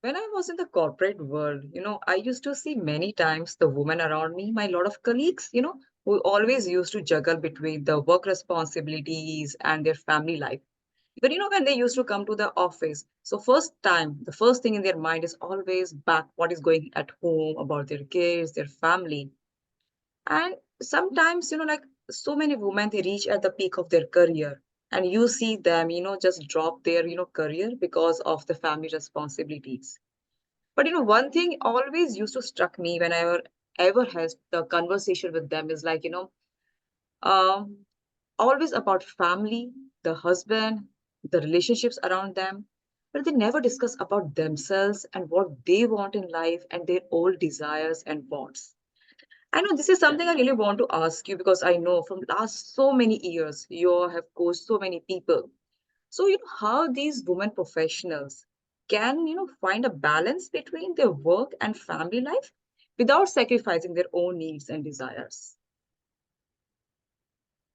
When I was in the corporate world, I used to see many times the women around me, my lot of colleagues, who always used to juggle between the work responsibilities and their family life. But when they used to come to the office, so the first thing in their mind is always back what is going at home about their kids, their family. And sometimes, like so many women, they reach at the peak of their career. And you see them, just drop their, career because of the family responsibilities. But one thing always used to struck me whenever ever has the conversation with them is like, um, always about family, the husband, the relationships around them, but they never discuss about themselves and what they want in life and their old desires and wants. I know this is something I really want to ask you because I know from last so many years you have coached so many people. So, how these women professionals can, find a balance between their work and family life without sacrificing their own needs and desires.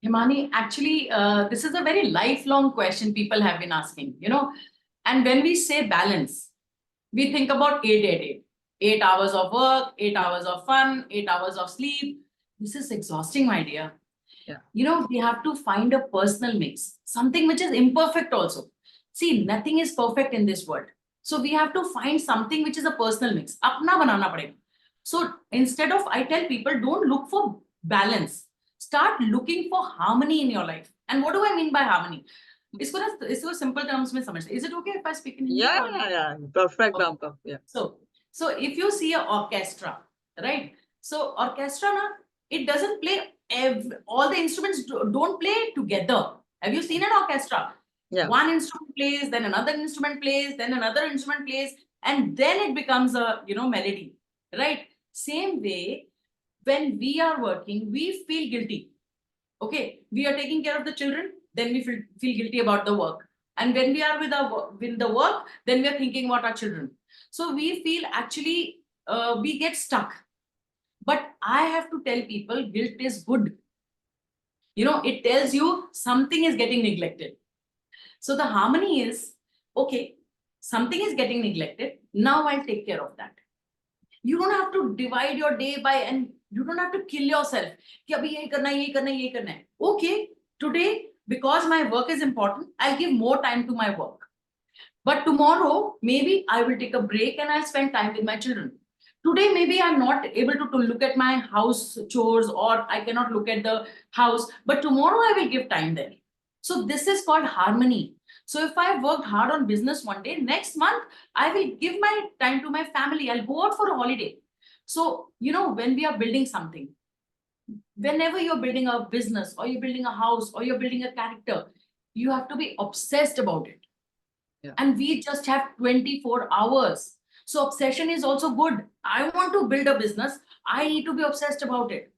Himani, actually, this is a very lifelong question people have been asking, and when we say balance, we think about 8, 8 hours of work, 8 hours of fun, 8 hours of sleep. This is exhausting, my dear. Yeah. We have to find a personal mix, something which is imperfect also. See, nothing is perfect in this world. So we have to find something which is a personal mix. Apna banana padega. So instead of, I tell people, don't look for balance. Start looking for harmony in your life. And what do I mean by harmony? इसको simple terms में समझते. Is it okay if I speak in Hindi? Yeah. Perfect, Okay. Ramka. Yeah. So if you see an orchestra, right? So orchestra, na, it doesn't play all the instruments don't play together. Have you seen an orchestra? Yeah. One instrument plays, then another instrument plays, then another instrument plays, and then it becomes a melody, right? Same way, when we are working, we feel guilty. Okay, we are taking care of the children, then we feel guilty about the work. And when we are with the work, then we are thinking about our children. So we feel actually we get stuck. But I have to tell people guilt is good. It tells you something is getting neglected. So the harmony is, okay, something is getting neglected. Now I'll take care of that. You don't have to divide your day by, and you don't have to kill yourself. कि अभी यही करना है, यही करना है, यही करना है. Okay, today, because my work is important, I'll give more time to my work. But tomorrow, maybe I will take a break and I'll spend time with my children. Today, maybe I'm not able to look at my house chores, or I cannot look at the house, but tomorrow I will give time there. So this is called harmony. So if I worked hard on business one day, next month, I will give my time to my family. I'll go out for a holiday. So, when we are building something, whenever you're building a business or you're building a house or you're building a character, you have to be obsessed about it. Yeah. And we just have 24 hours. So obsession is also good. I want to build a business. I need to be obsessed about it.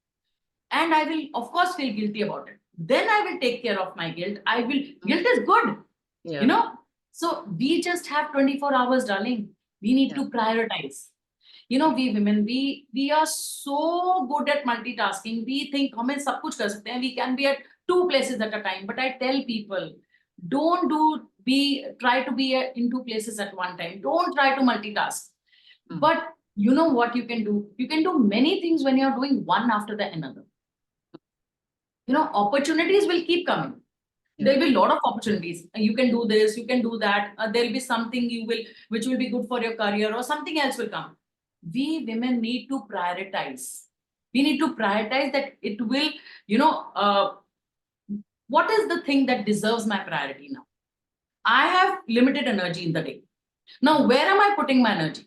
And I will, of course, feel guilty about it. Then I will take care of my guilt. Guilt is good. Yeah. So we just have 24 hours, darling. We need to prioritize. We women, we are so good at multitasking. We think hum sab kuch kar sakte hain. We can be at two places at a time. But I tell people, don't try to be in two places at one time. Don't try to multitask. But you know what you can do? You can do many things when you're doing one after the another. Opportunities will keep coming. There'll be a lot of opportunities. You can do this, you can do that. There'll be something which will be good for your career, or something else will come. We women need to prioritize. We need to prioritize that it will, what is the thing that deserves my priority now? I have limited energy in the day. Now, where am I putting my energy?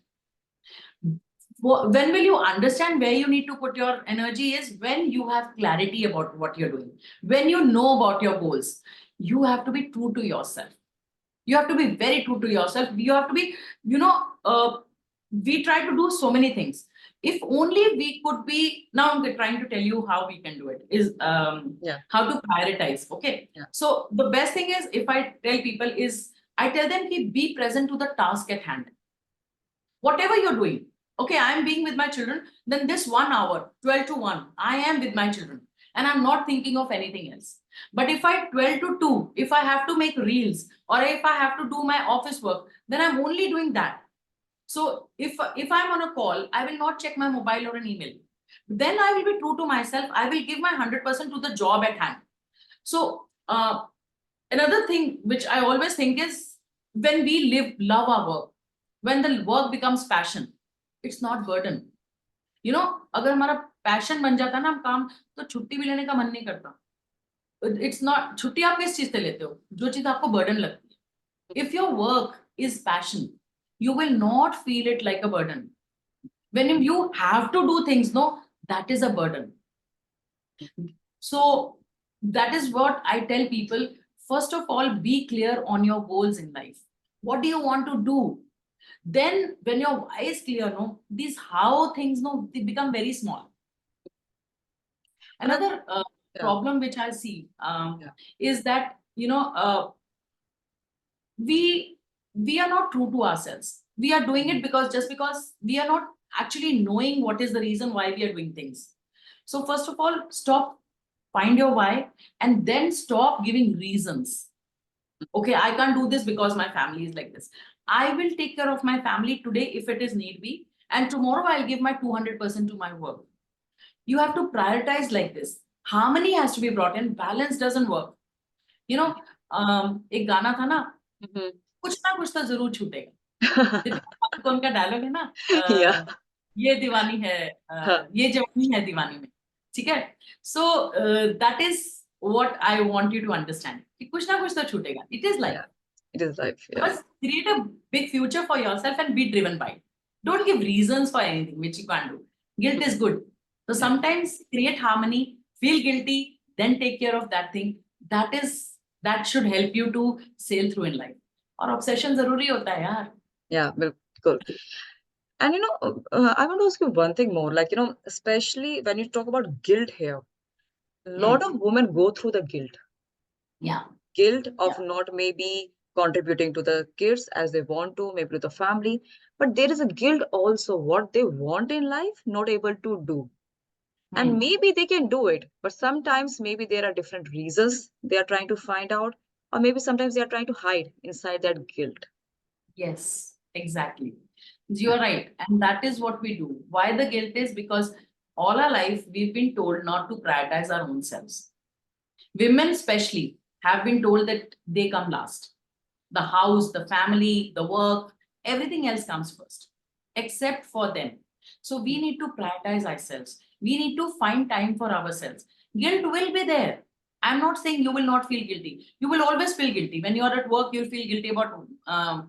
When will you understand where you need to put your energy is when you have clarity about what you're doing. When you know about your goals, you have to be true to yourself. You have to be very true to yourself. You have to be, we try to do so many things. If only we could be, now I'm trying to tell you how we can do it, is how to prioritize. Okay. Yeah. So the best thing is, if I tell people is, I tell them to be present to the task at hand. Whatever you're doing, okay, I'm being with my children, then this 1 hour, 12 to 1, I am with my children and I'm not thinking of anything else. But if I 12 to 2, if I have to make reels or if I have to do my office work, then I'm only doing that. So if I'm on a call, I will not check my mobile or an email. Then I will be true to myself. I will give my 100% to the job at hand. So another thing which I always think is, when we love our work, when the work becomes passion, it's not burden. You know, अगर हमारा passion बन जाता है ना हम काम, तो छुट्टी भी लेने का मन नहीं करता. It's not, छुट्टी आप किस चीज से लेते हो? जो चीज आपको burden लगती है. If your work is passion, you will not feel it like a burden. When you have to do things, no, that is a burden. So that is what I tell people. First of all, be clear on your goals in life. What do you want to do? Then when your why is clear, no, these how things, no, they become very small. And Another yeah, problem which I see yeah, is that, we we are not true to ourselves. We are doing it because, just because we are not actually knowing what is the reason why we are doing things. So first of all, stop, find your why, and then stop giving reasons. Okay, I can't do this because my family is like this. I will take care of my family today if it is need be, and tomorrow I'll give my 200% to my work. You have to prioritize like this. Harmony has to be brought in. Balance doesn't work. You know, एक गाना था ना, Mhm. कुछ ना कुछ तो जरूर छूटेगा. दीपिका पादुकोण का डायलॉग है ना, Yeah. ये दीवानी है, Huh. ये जवानी है दीवानी में. ठीक है. So that is what I want you to understand, कि कुछ ना कुछ तो छूटेगा. It is life. Yeah. It is life. Yeah. First, create a big future for yourself and be driven by it. Don't give reasons for anything which you can't do. Guilt is good. So Yeah. sometimes create harmony, feel guilty, then take care of that thing. That should help you to sail through in life. और obsession जरूरी होता है यार. Yeah. Cool. And I want to ask you one thing more. Like, especially when you talk about guilt here, a lot Hmm. of women go through the guilt. Yeah. Guilt of Yeah. not maybe contributing to the kids as they want to, maybe to the family. But there is a guilt also what they want in life, not able to do. And Hmm. maybe they can do it, but sometimes maybe there are different reasons they are trying to find out, or maybe sometimes they are trying to hide inside that guilt. Yes, exactly. You're right. And that is what we do. Why the guilt is because all our life we've been told not to prioritize our own selves. Women, especially, have been told that they come last. The house, the family, the work, everything else comes first, except for them. So we need to prioritize ourselves. We need to find time for ourselves. Guilt will be there. I'm not saying you will not feel guilty. You will always feel guilty. When you are at work, you'll feel guilty about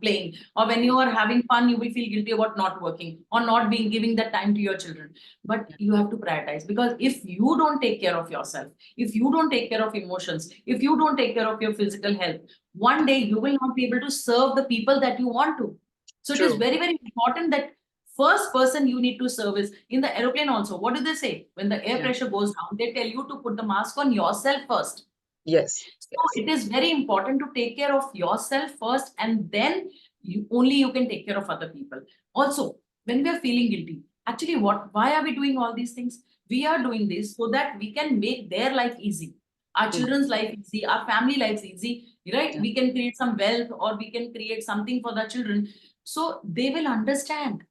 playing. Or when you are having fun, you will feel guilty about not working or not being giving that time to your children. But you have to prioritize, because if you don't take care of yourself, if you don't take care of emotions, if you don't take care of your physical health, one day you will not be able to serve the people that you want to. So it is True. very, very important that first person you need to serve is in the aeroplane also. What do they say? When the air Yeah. pressure goes down, they tell you to put the mask on yourself first. Yes. So Yes. it is very important to take care of yourself first, and then you can take care of other people. Also, when we are feeling guilty, actually, why are we doing all these things? We are doing this so that we can make their life easy, our Mm. children's life easy, our family lives easy, right? Yeah. We can create some wealth, or we can create something for the children. So they will understand.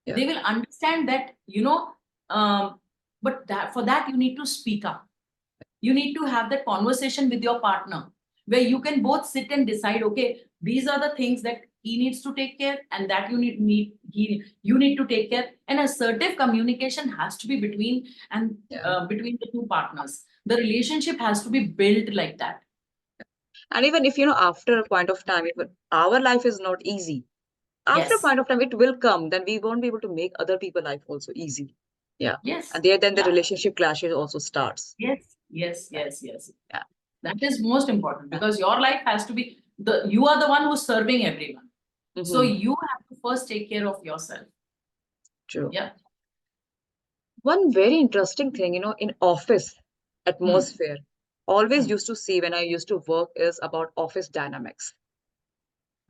Yeah. They will understand that, but for that you need to speak up. You need to have that conversation with your partner, where you can both sit and decide, okay, these are the things that he needs to take care, and that you need to take care. And assertive communication has to be between, and Yeah. between the two partners. The relationship has to be built like that. And even if, after a point of time, if our life is not easy, after a Yes. point of time, it will come, then we won't be able to make other people life also easy. Yeah. Yes. And there, then the Yeah. relationship clashes also starts. Yes. Yes. Yeah. Yes. Yes. Yeah. That is most important, Yeah. because your life has to be you are the one who's serving everyone. So Hmm. you have to first take care of yourself. True. Yeah. One very interesting thing, in office Hmm. atmosphere, always Hmm. used to see when I used to work is about office dynamics.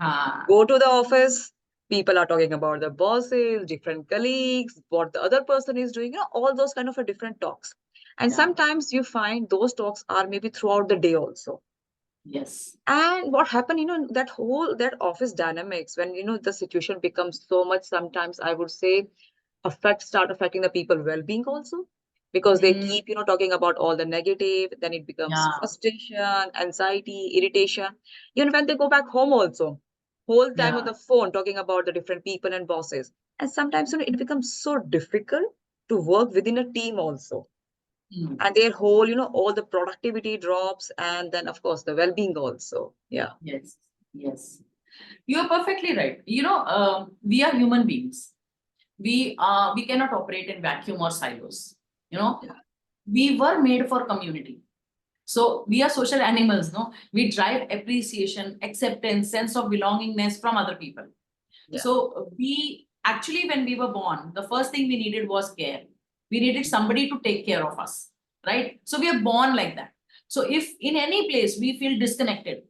Ah, Go to the office, people are talking about the bosses, different colleagues, what the other person is doing, all those kind of a different talks. And yeah. sometimes you find those talks are maybe throughout the day also. Yes. And what happened, that office dynamics, when, the situation becomes so much, sometimes I would say, start affecting the people well-being also, because they Mm, keep, talking about all the negative, then it becomes yeah. frustration, anxiety, irritation. Even when they go back home also, whole time on Yeah. the phone talking about the different people and bosses. And sometimes, it becomes so difficult to work within a team also. Mm, And their whole, all the productivity drops, and then of course the well-being also. Yeah. yes. Yes. You're perfectly right. We are human beings. We cannot operate in vacuum or silos. You know, Yeah. we were made for community. So we are social animals, no? We drive appreciation, acceptance, sense of belongingness from other people. Yeah. So we actually, when we were born, the first thing we needed was care. We needed somebody to take care of us, right? So we are born like that. So if in any place we feel disconnected,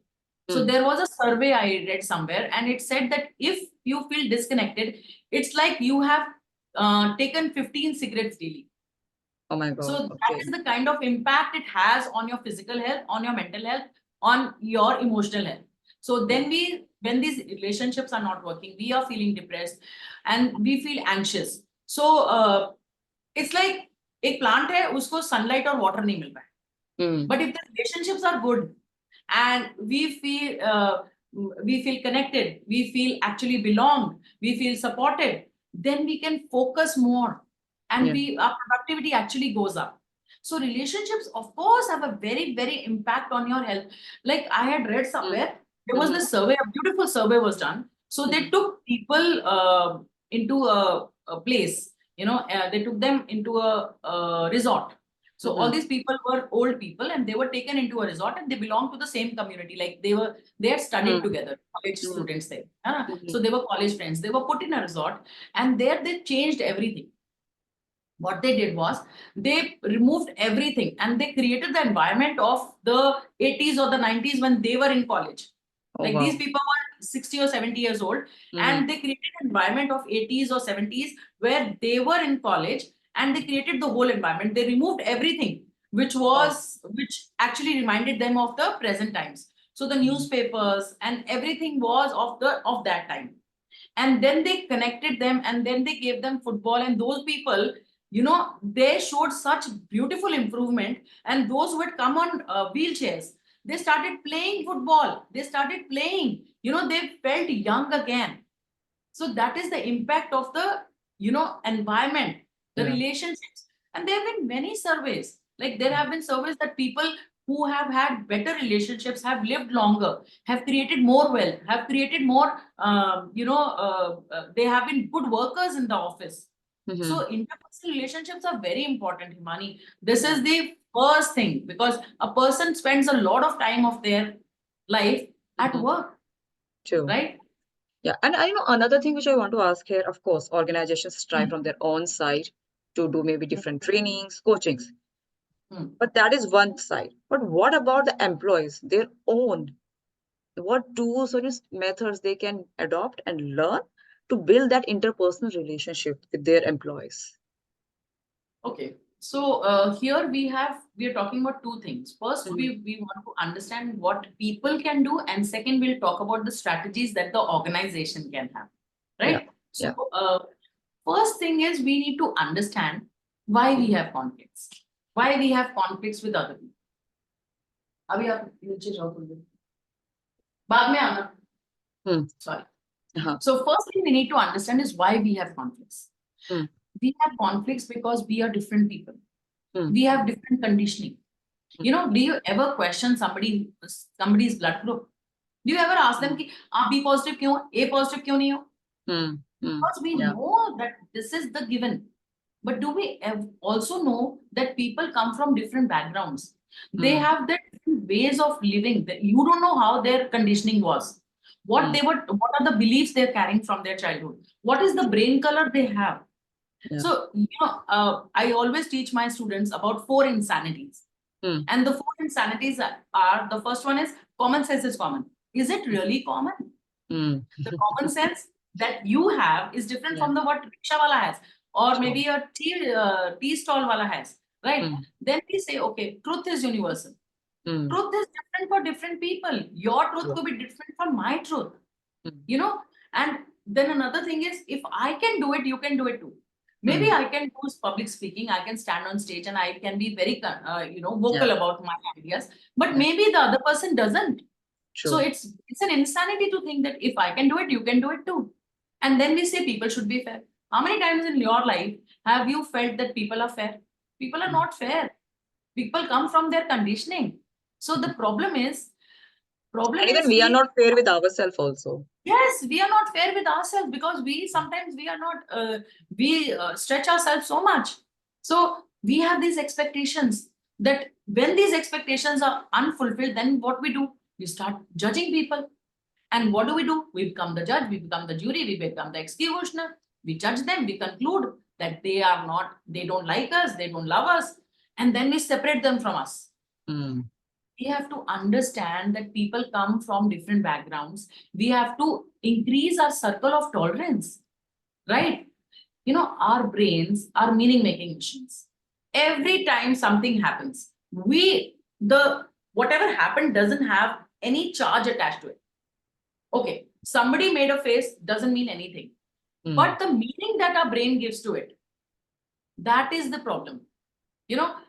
so Hmm. there was a survey I read somewhere, and it said that if you feel disconnected, it's like you have taken 15 cigarettes daily. Oh my So God. that Okay. is the kind of impact it has on your physical health, on your mental health, on your emotional health. So Yeah. when these relationships are not working, we are feeling depressed and we feel anxious. So it's like एक plant है उसको sunlight और water नहीं मिल रहा है. Hmm. But if the relationships are good and we feel connected, we feel actually belong, we feel supported, then we can focus more, and Yeah. we our productivity actually goes up. So relationships, of course, have a very impact on your health. Like I had read Hmm. somewhere, there was Mm-hmm. this survey, a beautiful survey was done. So they Mm-hmm. took people into a place, they took them into a resort. So all Mm-hmm. these people were old people, and they were taken into a resort, and they belonged to the same community. Like they had studied together, college Mm-hmm. students there. Mm-hmm. So they were college friends. They were put in a resort, and there they changed everything. What they did was they removed everything, and they created the environment of the 80s or the 90s when they were in college. Oh Like these wow. people were 60 or 70 years old, Mm-hmm. and they created an environment of 80s or 70s where they were in college, and they created the whole environment. They removed everything Wow. which actually reminded them of the present times. So the Mm-hmm. newspapers and everything was of that time, and then they connected them, and then they gave them football, and those people, they showed such beautiful improvement. And those who had come on wheelchairs, they started playing football, they started playing, they felt young again. So that is the impact of the environment, the Yeah. relationships. And there have been many surveys, like there have been surveys that people who have had better relationships have lived longer, have created more wealth, have created more they have been good workers in the office. Mm-hmm. So interpersonal relationships are very important, Himani. This Yeah. is the first thing, because a person spends a lot of time of their life at Mm-hmm. work, True. right? Yeah. And I know another thing which I want to ask here, of course, organizations strive Hmm. from their own side to do maybe different trainings, coachings. Hmm. But that is one side. But what about the employees, their own? What tools or just methods they can adopt and learn to build that interpersonal relationship with their employees? Okay. So here we are talking about two things. First, Mm-hmm. we want to understand what people can do, and second, we'll talk about the strategies that the organization can have. Yeah. Right? So Yeah. first thing is we need to understand why we have conflicts. Why we have conflicts with other people. अभी आप नीचे जाओ थोड़ी देर। बाद में आना। Hmm. Sorry. Uh-huh. So first thing we need to understand is why we have conflicts. Hmm. We have conflicts because we are different people. Hmm. We have different conditioning. Do you ever question somebody's blood group? Do you ever ask them Hmm. कि आप B positive क्यों हो? A positive क्यों नहीं हो? Hmm. Hmm. Because we Yeah. know that this is the given. But do we also know that people come from different backgrounds? They Hmm. have their different ways of living. You don't know how their conditioning was. Hmm. What are the beliefs they're carrying from their childhood? What is the brain color they have? Yeah. So, I always teach my students about four insanities. Hmm. And the four insanities are, the first one is common sense is common. Is it really common? Hmm. The common sense that you have is different Yeah. from the what rickshaw wala has, or True. maybe a tea stall wala has, right? Hmm. Then we say, okay, truth is universal. Mm. Truth is different for different people. Your truth True. could be different from my truth, Mm. you know. And then another thing is, if I can do it, you can do it too. Maybe Mm. I can do public speaking, I can stand on stage and I can be very Yeah. vocal about my ideas, but Yeah. maybe the other person doesn't. So True. it's an insanity to think that if I can do it, you can do it too. And then we say people should be fair. How many times in your life have you felt that people are fair? People are Mm. not fair. People come from their conditioning. So the problem And even is we are we, not fair with ourselves also. yes, we are not fair with ourselves, because we sometimes we are not we stretch ourselves so much. So we have these expectations, that when these expectations are unfulfilled, then what we do, we start judging people. And what do? We become the judge, we become the jury, we become the executioner. We judge them, we conclude that they are not, they don't like us, they don't love us, and then we separate them from us. Mm. We have to understand that people come from different backgrounds. We have to increase our circle of tolerance, right? Our brains are meaning making machines. Every time something happens, the whatever happened doesn't have any charge attached to it. Okay, somebody made a face doesn't mean anything, Mm. but the meaning that our brain gives to it, that is the problem.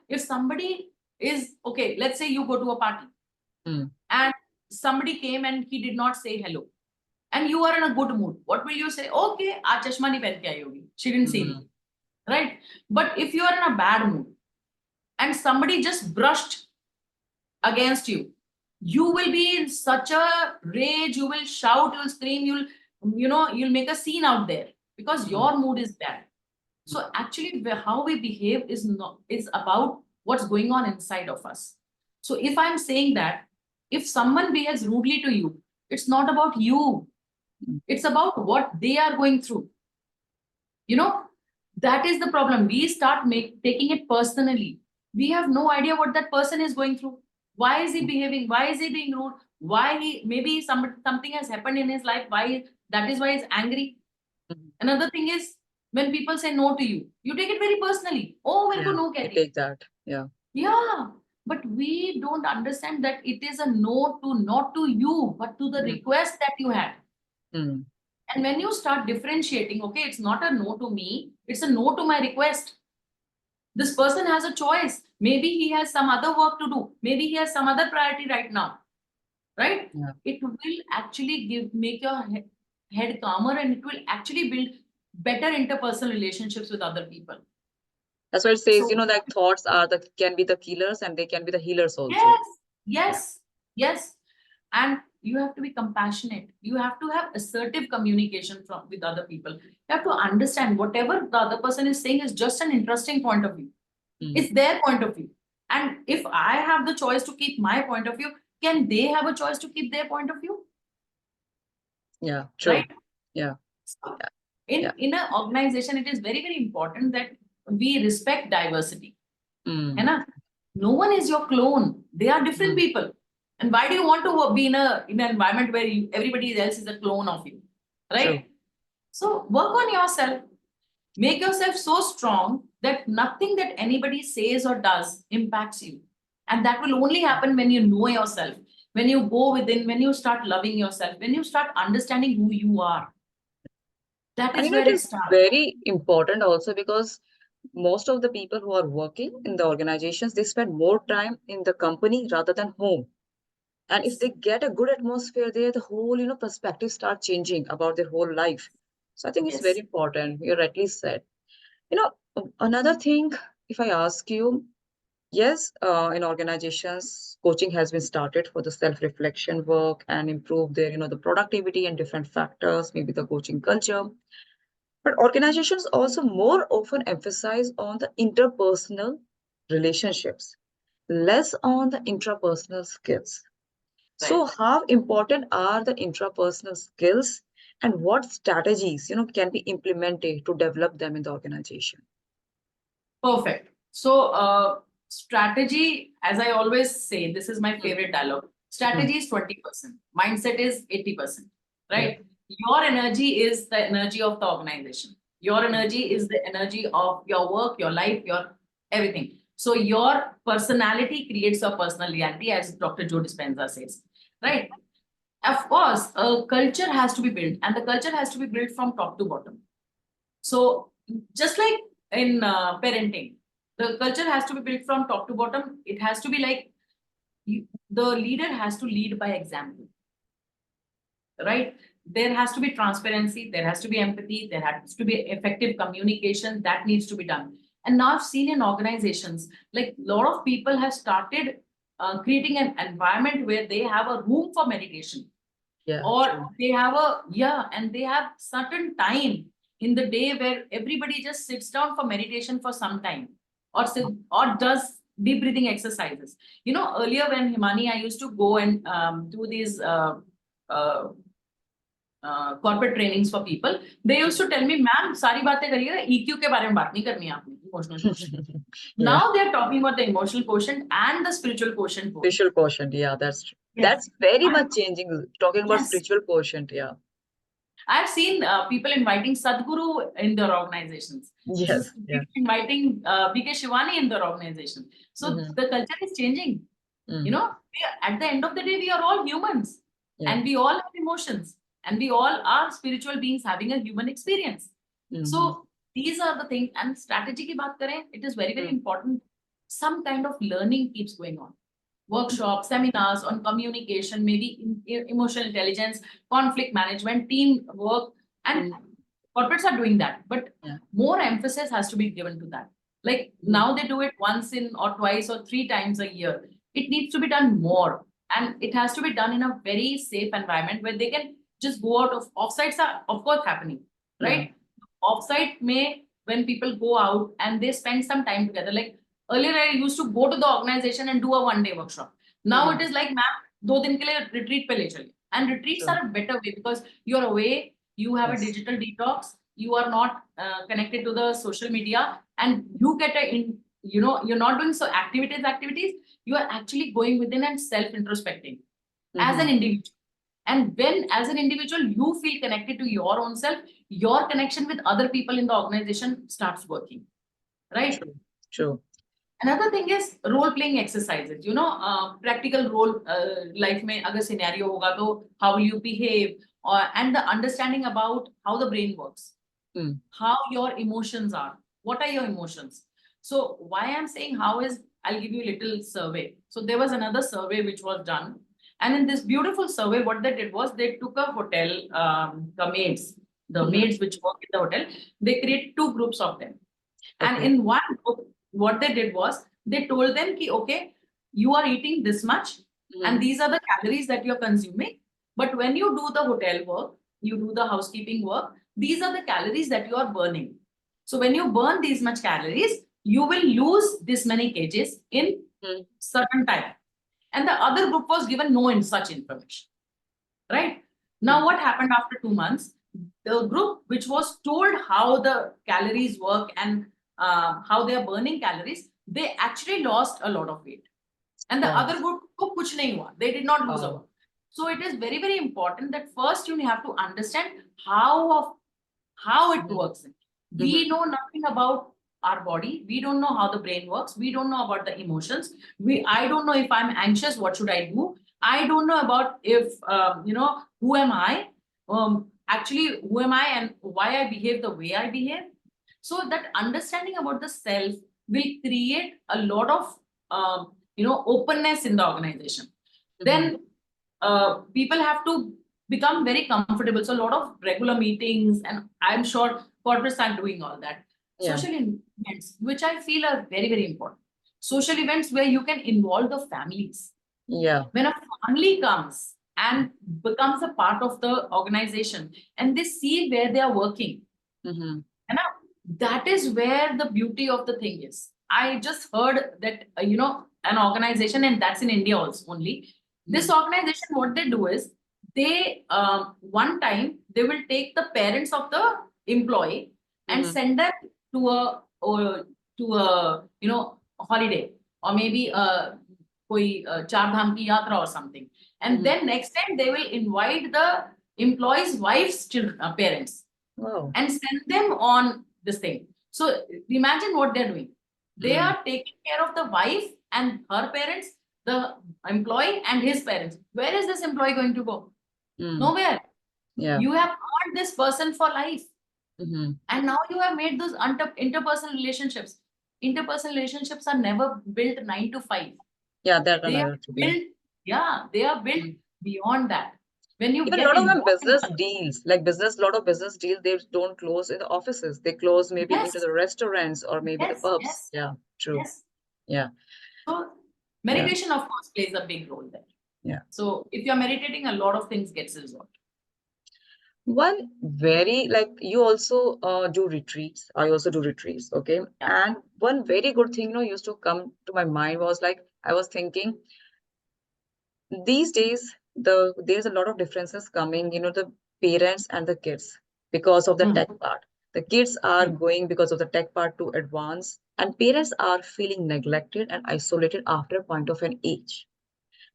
If somebody is okay, let's say you go to a party Mm. and somebody came and he did not say hello, and you are in a good mood, what will you say? Okay, aaj chashma nahi pehen ke aayi hogi, she didn't say Mm. anything, right? But if you are in a bad mood and somebody just brushed against you, you will be in such a rage, you will shout, you will scream, you'll make a scene out there, because Mm. your mood is bad. So actually, how we behave is about what's going on inside of us. So if I'm saying that if someone behaves rudely to you, it's not about you. Mm. It's about what they are going through. You know, that is the problem. We start taking it personally. We have no idea what that person is going through. Why is he behaving? Why is he being rude? Why maybe something has happened in his life. Why that is why he's angry. Mm. Another thing is, when people say no to you, you take it very personally. Oh, मेरे को Yeah. no We कह दिया. take that. Yeah. Yeah, but we don't understand that it is a no to not to you, but to the Mm. request that you had. Mm. And when you start differentiating, okay, it's not a no to me, it's a no to my request. This person has a choice. Maybe he has some other work to do. Maybe he has some other priority right now, right? Yeah. It will actually make your head calmer, and it will actually build better interpersonal relationships with other people. That's why it says, So like thoughts are the can be the killers and they can be the healers also. yes, yes, yes. And you have to be compassionate. You have to have assertive communication with other people. You have to understand whatever the other person is saying is just an interesting point of view. Mm. It's their point of view. And if I have the choice to keep my point of view, can they have a choice to keep their point of view? Yeah. True. Right? Yeah. So Yeah. Yeah. in an organization, it is very, very important that we respect diversity. है Mm. ना? No one is your clone. They are different Mm. people. And why do you want to be in an environment where everybody else is a clone of you? True. Right? So work on yourself. Make yourself so strong that nothing that anybody says or does impacts you. And that will only happen when you know yourself, when you go within, when you start loving yourself, when you start understanding who you are. That And is it where it is starts. very important also because most of the people who are working in the organizations, they spend more time in the company rather than home. And if they get a good atmosphere there, the whole, perspective start changing about their whole life. So I think it's very Yes. important. You rightly said. Another thing, if I ask you, yes, in organizations, coaching has been started for the self-reflection work and improve their, the productivity and different factors, maybe the coaching culture. But organizations also more often emphasize on the interpersonal relationships, less on the intrapersonal skills. So, Right. how important are the intrapersonal skills and what strategies, can be implemented to develop them in the organization? Perfect. So, strategy, as I always say, this is my Mm. favorite dialogue. Mm. Strategy is 20%, mindset is 80%, Yeah. right? Your energy is the energy of the organization. Your Mm. energy is the energy of your work, your life, your everything. So your personality creates your personal reality, as Dr. Joe Dispenza says, right? Of course, a culture has to be built, and the culture has to be built from top to bottom. So just like in parenting, the culture has to be built from top to bottom. It has to be like the leader has to lead by example, right? There has to be transparency, there has to be empathy, there has to be effective communication that needs to be done. And now I've seen in organizations, like a lot of people have started creating an environment where they have a room for meditation, Yeah, or true. they have a, yeah, and they have certain time in the day where everybody just sits down for meditation for some time, or or does deep breathing exercises. You know, earlier when Himani, I used to go and do these uh, corporate trainings for people. They used to tell me, "Ma'am, सारी बातें करिएगा, EQ के बारे में बात नहीं करनी है आपने, emotional quotient." Yeah. Now they are talking about the emotional quotient and the spiritual quotient both. Spiritual quotient. Yeah, that's true. Yes. That's very And much changing. Talking about yes, spiritual quotient. Yeah. I've seen people inviting Sadhguru in their organizations. Yes. Yeah. People inviting BK Shivani in their organization. So Mm-hmm. the culture is changing. You Mm. know, at the end of the day, we are all humans, Yeah. and we all have emotions, and we all are spiritual beings having a human experience. Mm-hmm. So these are the things. And strategy ki baat kare, it is very, very Mm. important. Some kind of learning keeps going on. Workshops, seminars on communication, maybe emotional intelligence, conflict management, team work, and Mm. corporates are doing that. But Yeah. more emphasis has to be given to that. Like Mm. now they do it once in or twice or three times a year. It needs to be done more, and it has to be done in a very safe environment where they can just go out of offsites are of course happening, Yeah. right? Offsite may when people go out and they spend some time together. Like earlier, I used to go to the organization and do a one-day workshop. Now it Mm-hmm. is like, ma'am, 2 दिन के लिए retreat पे ले चलिए. And retreats True. are a better way because you're away, you have a Yes. digital detox, you are not connected to the social media, and you get a in, you know, you're not doing so activities. You are actually going within and self-introspecting as Mm-hmm. an individual. And when, as an individual, you feel connected to your own self, your connection with other people in the organization starts working, right? True. True. Another thing is role playing exercises. You know, practical role life में अगर scenario होगा तो how will you behave, or and the understanding about how the brain works, Mm. how your emotions are, what are your emotions. So why I'm saying how is, I'll give you a little survey. So there was another survey which was done, and in this beautiful survey, what they did was they took a hotel, the Mm-hmm. maids which work in the hotel, they created two groups of them. And Okay. in one group, what they did was they told them, ki, okay, you are eating this much, and Mm-hmm. these are the calories that you're consuming. But when you do the hotel work, you do the housekeeping work, these are the calories that you are burning. So when you burn these much calories, you will lose this many kgs in Mm. certain time. And the other group was given no in such information, right? Now, Mm. what happened after 2 months? The group which was told how the calories work and how they are burning calories, they actually lost a lot of weight. And the Wow. other group, ko kuch nahi hua. They did not lose a Wow. lot. So it is very, very important that first you have to understand how it Mm-hmm. works. Mm-hmm. We know nothing about our body. We don't know how the brain works. We don't know about the emotions. I don't know if I'm anxious, what should I do? I don't know about if, who am I? Actually, who am I and why I behave the way I behave? So that understanding about the self will create a lot of, openness in the organization. Mm-hmm. Then people have to become very comfortable. So a lot of regular meetings, and I'm sure corporates are doing all that. Yeah. Social events, which I feel are very, very important. Social events where you can involve the families. Yeah. When a family comes and becomes a part of the organization and they see where they are working, Mm-hmm. and now that is where the beauty of the thing is. I just heard that, an organization, and that's in India also only. This Mm-hmm. organization, what they do is they, one time, they will take the parents of the employee and Mm-hmm. send them to a, or to a, holiday, or maybe koi Char Dham ki yatra or something. And Mm-hmm. then next time they will invite the employee's wife's children, parents, Wow. and send them on this thing. So imagine what they're doing. They Mm, are taking care of the wife and her parents, the employee and his parents. Where is this employee going to go? mm, Nowhere. yeah. You have earned this person for life. Mm-hmm. And now you have made those interpersonal relationships. Interpersonal relationships are never built 9 to 5. Yeah, that They are another too. Yeah. built, yeah, they are built Mm. beyond that. When you Even a get lot of them involved in business deals, like business, lot of business deals, they don't close in the offices. They close maybe into yes, the restaurants or maybe the yes, pubs. yes, Yeah, true. yes. Yeah, So yeah, meditation, of course, plays a big role there. yeah. So if you're meditating, a lot of things gets resolved. One very like you also do retreats. I also do retreats. Okay. Yeah. And one very good thing, used to come to my mind was like I was thinking these days there's a lot of differences coming, the parents and the kids because of the Hmm. tech part. The kids are Hmm. going because of the tech part to advance, and parents are feeling neglected and isolated after a point of an age.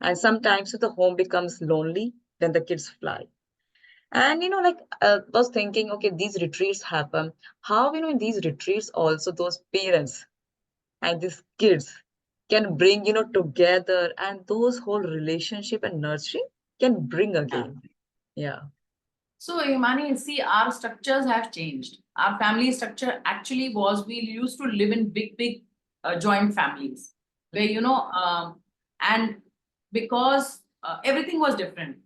And sometimes the home becomes lonely when the kids fly. And like was thinking, okay, these retreats happen. How in these retreats also those parents and these kids can bring together, and those whole relationship and nurturing can bring Yeah. again. Yeah. So, Imani, see, our structures have changed. Our family structure actually was, we used to live in big, big joint families where, and because everything was different,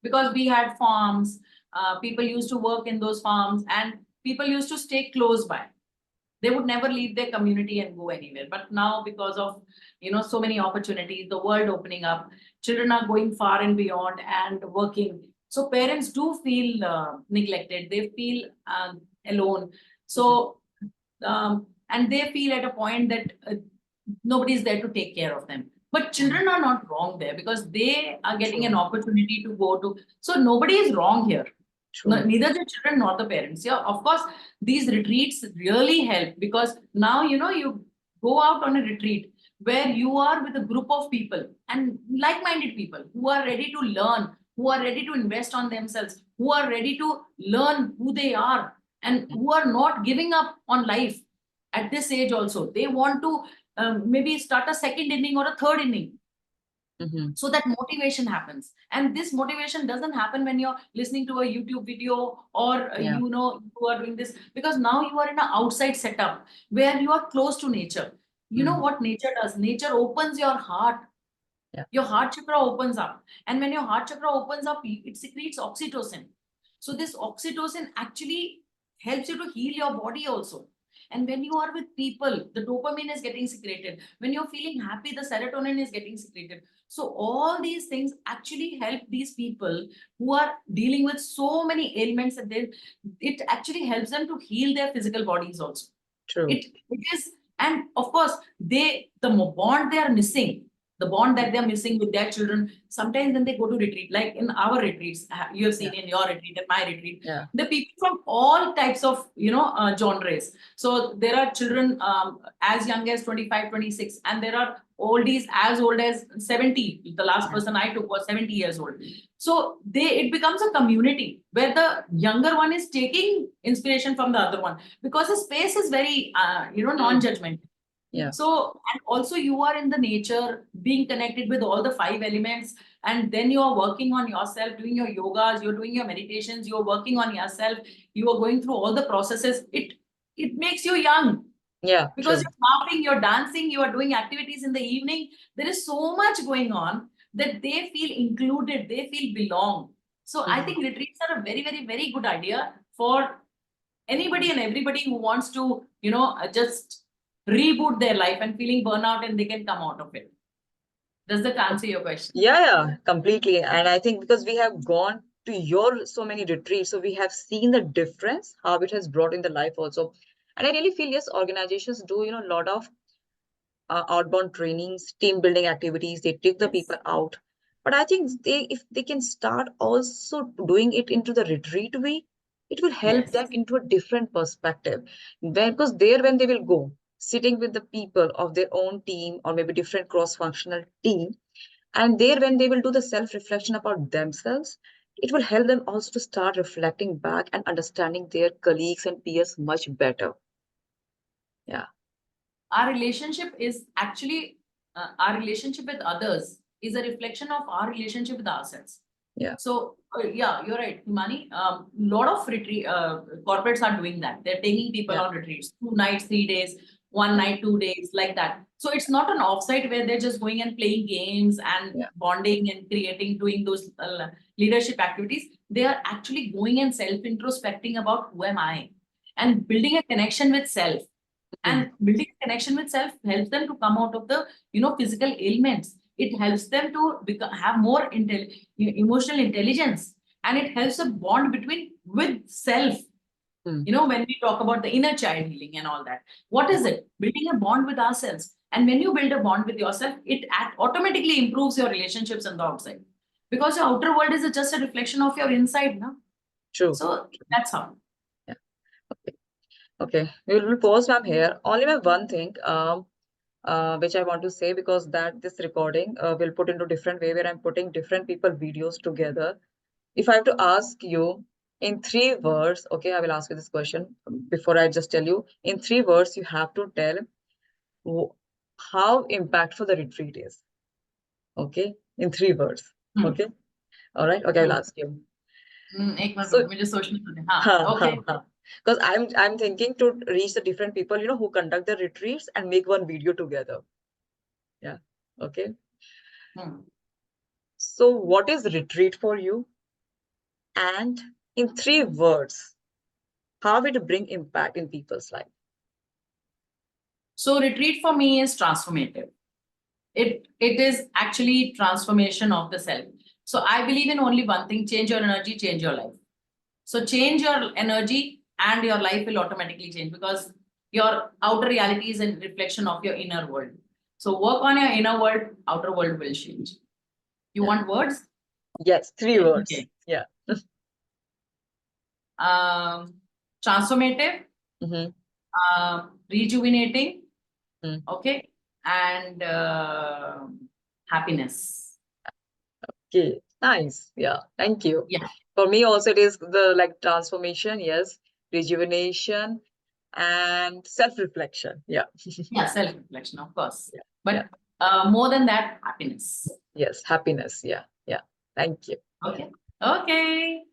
because we had farms, people used to work in those farms and people used to stay close by. They would never leave their community and go anywhere. But now, because of, so many opportunities, the world opening up, children are going far and beyond and working. So parents do feel neglected. They feel alone. Mhm. So and they feel at a point that nobody is there to take care of them. But Mm. children are not wrong there because they are getting an True. opportunity to go to. So nobody is wrong here. No, True. neither the children nor the parents. Yeah, of course, these retreats really help because now you go out on a retreat where you are with a group of people and like-minded people who are ready to learn, who are ready to invest on themselves, who are ready to learn who they are, and who are not giving up on life at this age also. They want to maybe start a second inning or a third inning Mm-hmm. so that motivation happens. And this motivation doesn't happen when you're listening to a YouTube video or Yeah. you are doing this, because now you are in an outside setup where you are close to nature. You know Mm. what nature does? Nature opens your heart. Yeah. Your heart chakra opens up, and when your heart chakra opens up, it secretes oxytocin. So this oxytocin actually helps you to heal your body also. And when you are with people, the dopamine is getting secreted. When you're feeling happy, the serotonin is getting secreted. So all these things actually help these people who are dealing with so many ailments, and then it actually helps them to heal their physical bodies also. True. It is, and of course, the bond they are missing, the bond that they're missing with their children. Sometimes when they go to retreat, like in our retreats, you have Yeah. seen in your retreat, in my retreat, Yeah. the people from all types of genres. So there are children as young as 25, 26, and there are oldies as old as 70. The last Yeah. person I took was 70 years old. So it becomes a community where the younger one is taking inspiration from the other one, because the space is very Mm. non-judgment. Yeah. So, and also you are in the nature, being connected with all the five elements, and then you are working on yourself, doing your yogas, you're doing your meditations, you're working on yourself, you are going through all the processes. It makes you young Yeah. because True. you're laughing, you're dancing, you are doing activities in the evening. There is so much going on that they feel included, they feel belong. So I Mhm. think retreats are a very, very, very good idea for anybody and everybody who wants to, just reboot their life and feeling burnout and they can come out of it. Does that answer your question? Yeah, yeah, completely. And I think because we have gone to your so many retreats, so we have seen the difference, how it has brought in the life also. And I really feel yes, organizations do, a lot of outbound trainings, team building activities. They take the Yes. people out. But I think if they can start also doing it into the retreat way, it will help Yes. them into a different perspective. Because there, when they will go, sitting with the people of their own team or maybe different cross-functional team, and there, when they will do the self-reflection about themselves, it will help them also to start reflecting back and understanding their colleagues and peers much better. Yeah. Our relationship is actually our relationship with others is a reflection of our relationship with ourselves. Yeah. So yeah, you're right, Himani. Lot of retreat corporates are doing that. They're taking people Yeah. on retreats, 2 nights, 3 days, one night, 2 days, like that. So it's not an offsite where they're just going and playing games and Yeah. bonding and creating, doing those leadership activities. They are actually going and self-introspecting about who am I, and building a connection with self. And building a connection with self helps them to come out of the physical ailments. It helps them to have more emotional intelligence, and it helps a bond between with self. When we talk about the inner child healing and all that, what is it? Building a bond with ourselves. And when you build a bond with yourself, it automatically improves your relationships on the outside, because your outer world is just a reflection of your inside now. True. So that's how. Yeah. Okay. We'll pause from here. Only my one thing, which I want to say, because that this recording will put into different way where I'm putting different people videos together. If I have to ask you in 3 words, okay, I will ask you this question before I just tell you. In 3 words, you have to tell how impactful the retreat is. Okay, in 3 words. Hmm. Okay, all right. Okay, I will ask you. एक minute So, रुको, मुझे सोचने दो। हाँ, okay. because I'm thinking to reach the different people, who conduct the retreats and make one video together. Yeah. Okay. So, what is retreat for you? And in 3 words, how it bring impact in people's life? So retreat for me is transformative. It is actually transformation of the self. So I believe in only one thing: change your energy, change your life. So change your energy and your life will automatically change, because your outer reality is a reflection of your inner world. So work on your inner world, outer world will change. You Yeah. want words? Yes, 3 words. Okay. Yeah. Transformative, Mm-hmm. rejuvenating, Mm. okay, and happiness. Okay, nice. Yeah, thank you. Yeah. For me also it is the like transformation, yes, rejuvenation and self-reflection. Yeah. Yeah, self-reflection, of course. Yeah. Yeah. But more than that, happiness. Yes, happiness. Yeah. Yeah. Thank you. Okay. Okay.